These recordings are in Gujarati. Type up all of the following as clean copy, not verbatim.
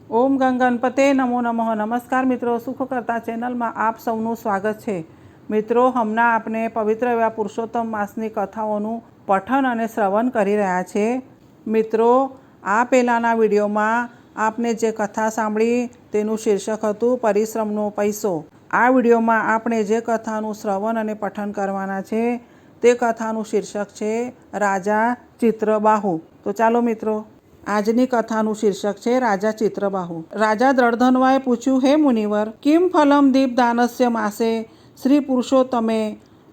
ઓમ ગંગનપતે નમો નમઃ. નમસ્કાર મિત્રો, સુખ કરતા ચેનલમાં આપ સૌનું સ્વાગત છે. મિત્રો, હમણાં આપણે પવિત્ર એવા પુરુષોત્તમ માસની કથાઓનું પઠન અને શ્રવણ કરી રહ્યા છે. મિત્રો, આ પહેલાંના વિડીયોમાં આપને જે કથા સાંભળી તેનું શીર્ષક હતું પરિશ્રમનો પૈસો. આ વિડીયોમાં આપણે જે કથાનું શ્રવણ અને પઠન કરવાના છે તે કથાનું શીર્ષક છે રાજા ચિત્રબાહુ. તો ચાલો મિત્રો, આજની કથાનું શીર્ષક છે રાજા ચિત્રબાહુ. રાજા દ્રઢધન્વાએ પૂછ્યું, હે મુનિવર, કિમ ફલમ દીપદાનસ્ય માસે શ્રી પુરુષોત્તમે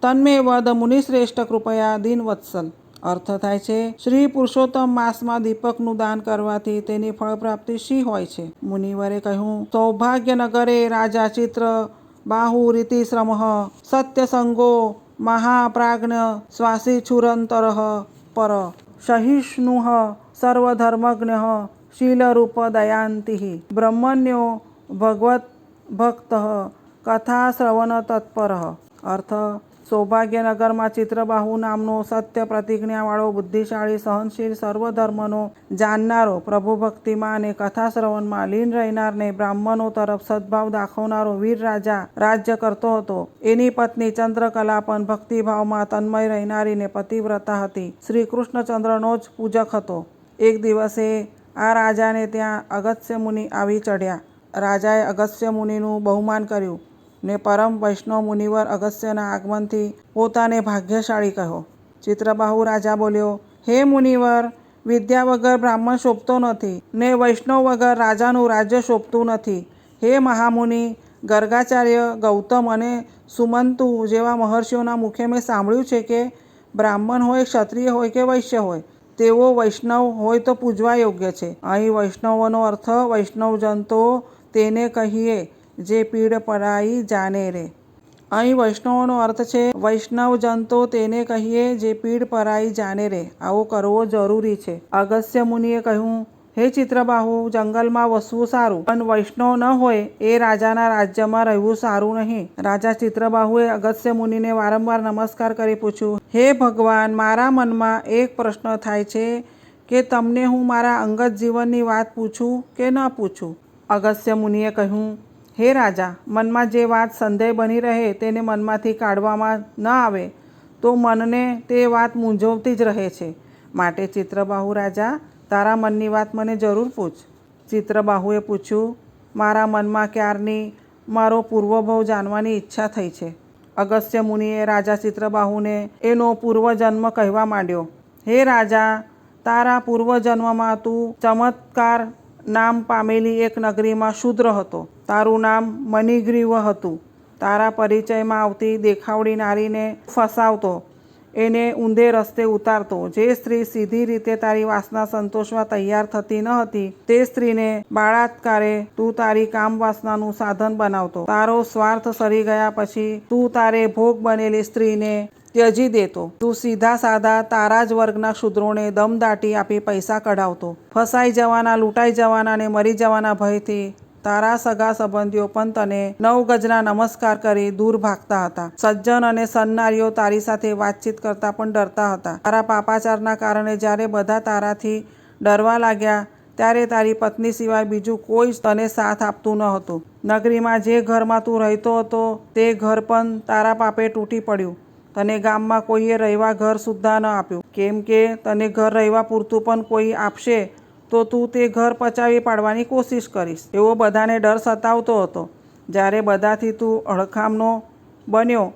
તન્મે વદ મુનિશ્રેષ્ઠ કૃપયા દીનવત્સલ. અર્થ થાય છે, શ્રી પુરુષોત્તમ માસમાં દીપકનું દાન કરવાથી તેની ફળ પ્રાપ્તિ શી હોય છે? મુનિવરે કહ્યું, સૌભાગ્યનગરે રાજા ચિત્ર બાહુ રીતિ શ્રમ સત્યસંગો મહાપ્રાજ્ઞ શ્વાસી છુરંતર પર સહિષ્ણુ સર્વધર્મજ્ઞ શીલરૂપ દયાંતિ બ્રહ્મણ્યો ભગવત ભક્ત કથા શ્રવણ તત્પર. અર્થ, સૌભાગ્યનગરમાં ચિત્રબાહુ નામનો સત્ય પ્રતિજ્ઞાવાળો બુદ્ધિશાળી સહનશીલ સર્વધર્મનો જાણનારો પ્રભુ ભક્તિમાં અને કથા શ્રવણમાં લીન રહેનારને બ્રાહ્મણો તરફ સદભાવ દાખવનારો વીર રાજા રાજ્ય કરતો હતો. એની પત્ની ચંદ્રકલા પણ ભક્તિભાવમાં તન્મય રહેનારીને પતિવ્રતા હતી. શ્રી કૃષ્ણચંદ્રનો જ પૂજક હતો. એક દિવસે આ રાજાને ત્યાં અગસ્ત્ય મુનિ આવી ચઢ્યા. રાજાએ અગસ્ત્ય મુનિનું બહુમાન કર્યું ને પરમ વૈષ્ણવ મુનિવર અગસ્ત્યના આગમનથી પોતાને ભાગ્યશાળી કહ્યો. ચિત્રબાહુ રાજા બોલ્યો, હે મુનિવર, વિદ્યા વગર બ્રાહ્મણ શોભતો નથી ને વૈષ્ણવ વગર રાજાનું રાજ્ય શોભતું નથી. હે મહામુનિ, ગર્ગાચાર્ય, ગૌતમ અને સુમંતુ જેવા મહર્ષિઓના મુખે મેં સાંભળ્યું છે કે બ્રાહ્મણ હોય, ક્ષત્રિય હોય કે વૈશ્ય હોય, તેઓ વૈષ્ણવ હોય તો પૂજવા યોગ્ય છે. અહીં વૈષ્ણવનો અર્થ વૈષ્ણવજન તો તેને કહીએ જે પીડ પરાઈ જાને રે. અહીં વૈષ્ણવનો અર્થ છે વૈષ્ણવજન તો તેને કહીએ જે પીડ પરાઈ જાને રે. આવો કરવો જરૂરી છે. અગસ્ત્ય મુનિએ કહ્યું, હે ચિત્રબાહુ, જંગલમાં વસવું સારું, પણ વૈષ્ણવ ન હોય એ રાજાના રાજ્યમાં રહેવું સારું નહીં. રાજા ચિત્રબાહુએ અગસ્ત્ય મુનિને વારંવાર નમસ્કાર કરી પૂછ્યું, હે ભગવાન, મારા મનમાં એક પ્રશ્ન થાય છે કે તમને હું મારા અંગત જીવનની વાત પૂછું કે ન પૂછું? અગસ્ત્ય મુનિએ કહ્યું, હે રાજા, મનમાં જે વાત સંદેહ બની રહે તેને મનમાંથી કાઢવામાં ન આવે તો મનને તે વાત મૂંઝવતી જ રહે છે. માટે ચિત્રબાહુ રાજા, તારા મનની વાત મને જરૂર પૂછ. ચિત્રબાહુએ પૂછ્યું, મારા મનમાં ક્યારની મારો પૂર્વભવ જાણવાની ઈચ્છા થઈ છે. અગસ્ત્ય મુનિએ રાજા ચિત્રબાહુને એનો પૂર્વજન્મ કહેવા માંડ્યો. હે રાજા, તારા પૂર્વજન્મમાં તું ચમત્કાર નામ પામેલી એક નગરીમાં શૂદ્ર હતો. તારું નામ મણિગ્રીવ હતું. તારા પરિચયમાં આવતી દેખાવડી નારીને ફસાવતો, એને ઊંધે રસ્તે ઉતારતો. જે સ્ત્રી સીધી રીતે તારી વાસના સંતોષવા તૈયાર થતી ન હતી તે સ્ત્રીને બળાત્કારે તું તારી કામ વાસનાનું સાધન બનાવતો. તારો સ્વાર્થ સરી ગયા પછી તું તારે ભોગ બનેલી સ્ત્રીને ત્યજી દેતો. તું સીધા સાધા તારા જ વર્ગના શૂદ્રોને દમદાટી આપી પૈસા કઢાવતો. ફસાઈ જવાના, લૂંટાઈ જવાના ને મરી જવાના ભયથી તારા સગા સંબંધીઓ પણ તને 9 ગજના નમસ્કાર કરી દૂર ભાગતા હતા. સજ્જન અને સન્નારીઓ તારી સાથે વાતચીત કરતા પણ ડરતા હતા. તારા પાપાચારના કારણે જ્યારે બધા તારાથી ડરવા લાગ્યા ત્યારે તારી પત્ની સિવાય બીજું કોઈ તને સાથ આપતું ન હતું. નગરીમાં જે ઘરમાં તું રહેતો હતો તે ઘર પણ તારા પાપે તૂટી પડ્યું. તને ગામમાં કોઈએ રહેવા ઘર સુદ્ધા ન આપ્યું, કેમ કે તને ઘર રહેવા પૂરતું પણ કોઈ આપશે તો તું તે ઘર પચાવી પાડવાની કોશિશ કરીશ, એવો બધાને ડર સતાવતો હતો. જ્યારે બધાથી તું અળખામનો બન્યો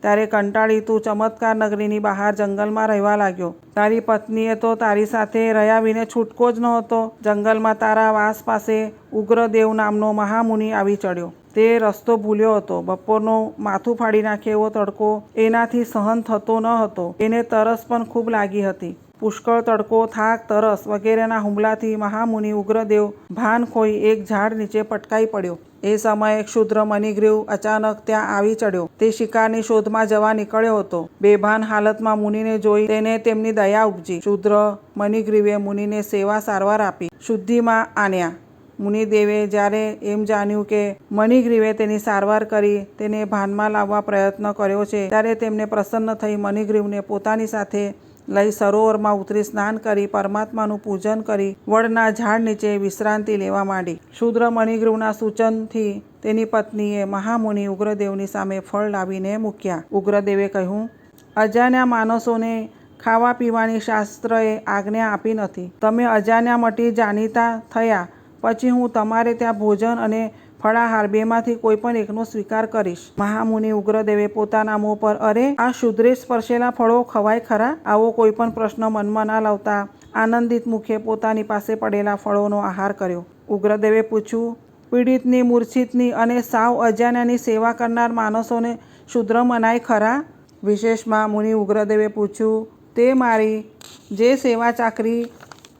ત્યારે કંટાળી તું ચમત્કાર નગરીની બહાર જંગલમાં રહેવા લાગ્યો. તારી પત્નીએ તો તારી સાથે રહ્યા વિને છૂટકો જ નહોતો. જંગલમાં તારા વાસ પાસે ઉગ્રદેવ નામનો મહામુનિ આવી ચડ્યો. તે રસ્તો ભૂલ્યો હતો. બપોરનો માથું ફાડી નાખે એવો તડકો એનાથી સહન થતો ન હતો. એને તરસ પણ ખૂબ લાગી હતી. પુષ્કળ તડકો, થાક, તરસ વગેરેના હુમલાથી મહામુનિ ઉગ્રદેવ ભાન ખોઈ એક ઝાડ નીચે પટકાઈ પડ્યો. એ સમયે ક્ષુદ્ર મણિગ્રીવ અચાનક ત્યાં આવી ચડ્યો. તે શિકારની શોધમાં જવા નીકળ્યો હતો. બેભાન હાલતમાં મુનિને જોઈ તેને તેમની દયા ઉપજી. ક્ષુદ્ર મણિગ્રીવે મુનિને સેવા સારવાર આપી શુદ્ધિમાં આન્યા. મુનિદેવે જ્યારે એમ જાણ્યું કે મણિગ્રીવે તેની સારવાર કરી તેને ભાનમાં લાવવા પ્રયત્ન કર્યો છે ત્યારે તેમને પ્રસન્ન થઈ મણિગ્રીવને પોતાની સાથે લઈ સરોવરમાં ઉતરી સ્નાન કરી પરમાત્માનું પૂજન કરી વડના ઝાડ નીચે વિશ્રાંતિ લેવા માંડી. શૂદ્ર મણિગ્રીવના સૂચનથી તેની પત્નીએ મહામુનિ ઉગ્રદેવની સામે ફળ લાવીને મૂક્યા. ઉગ્રદેવે કહ્યું, અજાણ્યા માણસોને ખાવા પીવાની શાસ્ત્રએ આજ્ઞા આપી નથી. તમે અજાણ્યા મટી જાણીતા થયા પછી હું તમારે ત્યાં ભોજન અને ફળાહાર બેમાંથી કોઈ પણ એકનો સ્વીકાર કરીશ. મહામુનિ ઉગ્રદેવે પોતાના મોં પર, અરે આ શુદ્રે સ્પર્શેલા ફળો ખવાય ખરા? આવો કોઈ પણ પ્રશ્ન મનમાં ના લાવતા આનંદિત મુખે પોતાની પાસે પડેલા ફળોનો આહાર કર્યો. ઉગ્રદેવે પૂછ્યું, પીડિતની, મૂર્છિતની અને સાવ અજાણ્યાની સેવા કરનાર માણસોને શુદ્ર મનાય ખરા? વિશેષમાં મુનિ ઉગ્રદેવે પૂછ્યું, તે મારી જે સેવા ચાકરી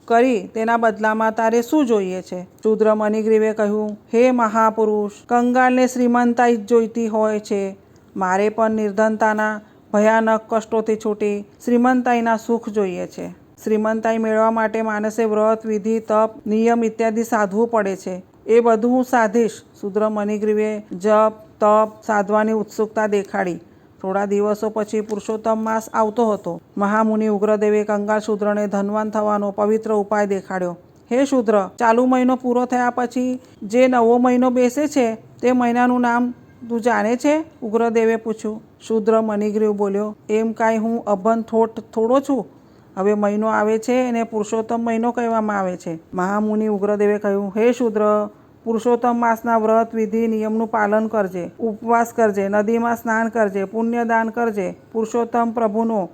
કરી તેના બદલામાં તારે શું જોઈએ છે? શૂદ્ર મણિગ્રીવે કહ્યું, હે મહાપુરુષ, કંગાલને શ્રીમંતાઈ જોઈતી હોય છે. મારે પણ નિર્ધનતાના ભયાનક કષ્ટોથી છૂટી શ્રીમંતાઈના સુખ જોઈએ છે. શ્રીમંતાઈ મેળવવા માટે માણસે વ્રત, વિધિ, તપ, નિયમ ઇત્યાદિ સાધવું પડે છે. એ બધું હું સાધીશ. શૂદ્ર મણિગ્રીવે જપ, તપ સાધવાની ઉત્સુકતા દેખાડી. થોડા દિવસો પછી પુરુષોત્તમ માસ આવતો હતો. મહામુનિ ઉગ્રદેવે કંગાલ શૂદ્રને ધનવાન થવાનો પવિત્ર ઉપાય દેખાડ્યો. હે શૂદ્ર, ચાલુ મહિનો પૂરો થયા પછી જે નવો મહિનો બેસે છે તે મહિનાનું નામ તું જાણે છે? ઉગ્રદેવે પૂછ્યું. શૂદ્ર મણિગ્રીવ બોલ્યો, એમ કાંઈ હું અભન થોડો છું? હવે મહિનો આવે છે એને પુરુષોત્તમ મહિનો કહેવામાં આવે છે. મહામુનિ ઉગ્રદેવે કહ્યું, હે શૂદ્ર, પુરુષોત્તમ માસના વ્રત, વિધિ, નિયમનું પાલન કરજે, ઉપવાસ કરજે, નદીમાં સ્નાન કરજે, પુણ્યદાન કરજે. પુરુષોત્તમ પ્રભુનો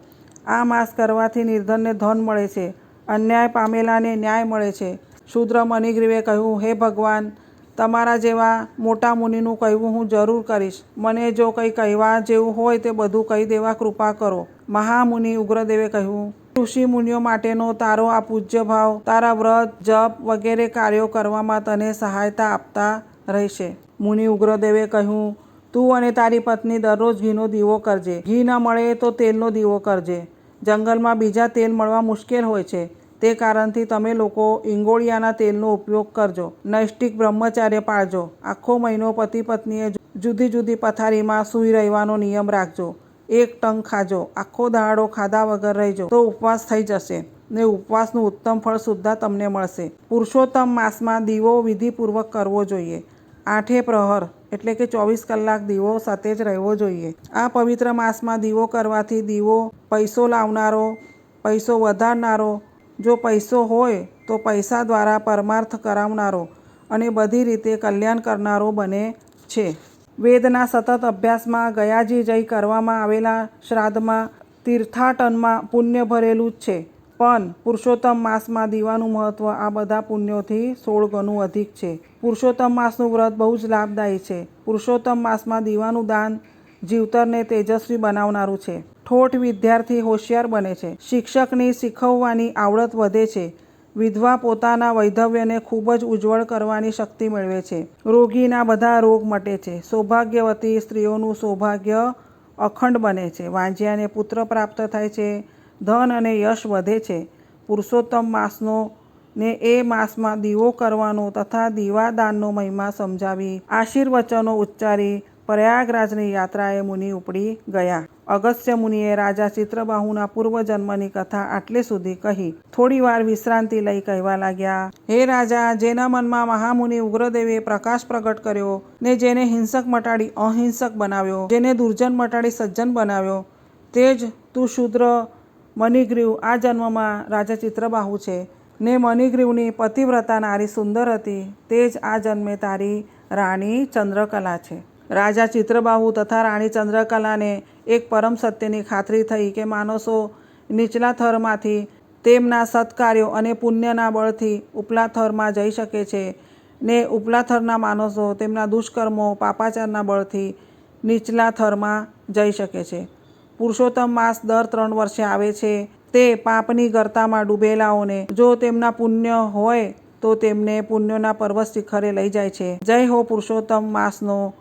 આ માસ કરવાથી નિર્ધનને ધન મળે છે, અન્યાય પામેલાને ન્યાય મળે છે. શૂદ્ર મણિગ્રીવે કહ્યું, હે ભગવાન, તમારા જેવા મોટા મુનિનું કહેવું હું જરૂર કરીશ. મને જો કંઈ કહેવા જેવું હોય તે બધું કહી દેવા કૃપા કરો. મહામુનિ ઉગ્રદેવે કહ્યું, ઋષિ મુનિઓ માટેનો તારો આ પૂજ્ય ભાવ તારા વ્રત, જપ વગેરે કાર્યો કરવામાં તને સહાયતા આપતા રહેશે. મુનિ ઉગ્રદેવે કહ્યું, તું અને તારી પત્ની દરરોજ ઘીનો દીવો કરજે. ઘી ન મળે તો તેલનો દીવો કરજે. જંગલમાં બીજા તેલ મળવા મુશ્કેલ હોય છે. તે કારણથી તમે લોકો ઈંગોળિયાના તેલનો ઉપયોગ કરજો. નૈષ્ટિક બ્રહ્મચાર્ય પાળજો. આખો મહિનો પતિ પત્નીએ જુદી જુદી પથારીમાં સૂઈ રહેવાનો નિયમ રાખજો. એક ટંક ખાજો. આખો દાડો ખાધા વગર રહેજો તો ઉપવાસ થઈ જશે ને ઉપવાસનું ઉત્તમ ફળ સુદ્ધા તમને મળશે. પુરુષોત્તમ માસમાં દીવો વિધિપૂર્વક કરવો જોઈએ. 8 પ્રહર એટલે કે 24 કલાક દીવો સાથે જ રહેવો જોઈએ. આ પવિત્ર માસમાં દીવો કરવાથી દીવો પૈસો લાવનારો, પૈસો વધારનારો, જો પૈસો હોય તો પૈસા દ્વારા પરમાર્થ કરાવનારો અને બધી રીતે કલ્યાણ કરનારો બને છે. વેદના સતત અભ્યાસમાં, ગયાજી જઈ કરવામાં આવેલા શ્રાદ્ધમાં, તીર્થાટનમાં પુણ્ય ભરેલું જ છે. પણ પુરુષોત્તમ માસમાં દીવાનું મહત્ત્વ આ બધા પુણ્યોથી 16 ગણું અધિક છે. પુરુષોત્તમ માસનું વ્રત બહુ જ લાભદાયી છે. પુરુષોત્તમ માસમાં દીવાનું દાન જીવતરને તેજસ્વી બનાવનારું છે. ઠોઠ વિદ્યાર્થી હોશિયાર બને છે. શિક્ષકની શીખવવાની આવડત વધે છે. વિધવા પોતાના વૈધવ્યને ખૂબ જ ઉજ્જવળ કરવાની શક્તિ મેળવે છે. રોગીના બધા રોગ મટે છે. સૌભાગ્યવતી સ્ત્રીઓનું સૌભાગ્ય અખંડ બને છે. વાંજ્યાને પુત્ર પ્રાપ્ત થાય છે. ધન અને યશ વધે છે. પુરુષોત્તમ માસનો ને એ માસમાં દીવો કરવાનો તથા દીવાદાનનો મહિમા સમજાવી આશીર્વચનો ઉચ્ચારી પ્રયાગરાજની યાત્રાએ મુનિ ઉપડી ગયા. અગસ્ત્ય મુનિએ રાજા ચિત્રબાહુના પૂર્વજન્મની કથા આટલે સુધી કહી. થોડી વાર વિશ્રાંતિ લઈ કહેવા લાગ્યા, હે રાજા, જેના મનમાં મહામુનિ ઉગ્રદેવે પ્રકાશ પ્રગટ કર્યો ને જેને હિંસક મટાડી અહિંસક બનાવ્યો, જેને દુર્જન મટાડી સજ્જન બનાવ્યો, તે જ તું શૂદ્ર મણિગ્રીવ આ જન્મમાં રાજા ચિત્રબાહુ છે. ને મણિગ્રીવની પતિવ્રતા નારી સુંદર હતી, તે જ આ જન્મે તારી રાણી ચંદ્રકલા છે. રાજા ચિત્રબાહુ તથા રાણી ચંદ્રકલાને એક પરમ સત્યની ખાતરી થઈ કે માણસો નીચલા થરમાંથી તેમના સત્કાર્યો અને પુણ્યના બળથી ઉપલા થરમાં જઈ શકે છે ને ઉપલા થરના માણસો તેમના દુષ્કર્મો, પાપાચારના બળથી નીચલા થરમાં જઈ શકે છે. પુરુષોત્તમ માસ દર 3 વર્ષે આવે છે. તે પાપની ગર્તામાં ડૂબેલાઓને જો તેમના પુણ્ય હોય તો તેમને પુણ્યોના પર્વત શિખરે લઈ જાય છે. જય હો પુરુષોત્તમ માસનો,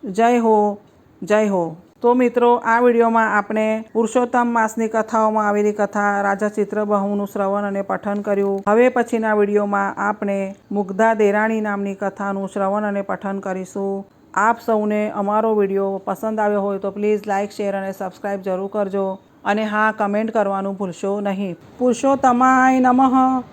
જય હો, જય હો. તો મિત્રો, આ વિડીયોમાં આપણે પુરુષોત્તમ માસની કથાઓમાં આવેલી કથા રાજા ચિત્રબાહુનું શ્રવણ અને પઠન કર્યું. હવે પછીના વિડીયોમાં આપણે મુગ્ધા દેરાણી નામની કથાનું શ્રવણ અને પઠન કરીશું. આપ સૌને અમારો વિડીયો પસંદ આવ્યો હોય તો પ્લીઝ લાઇક, શેર અને સબસ્ક્રાઈબ જરૂર કરજો. અને હા કમેન્ટ કરવાનું ભૂલશો નહીં. પુરુષોત્તમાય નમઃ.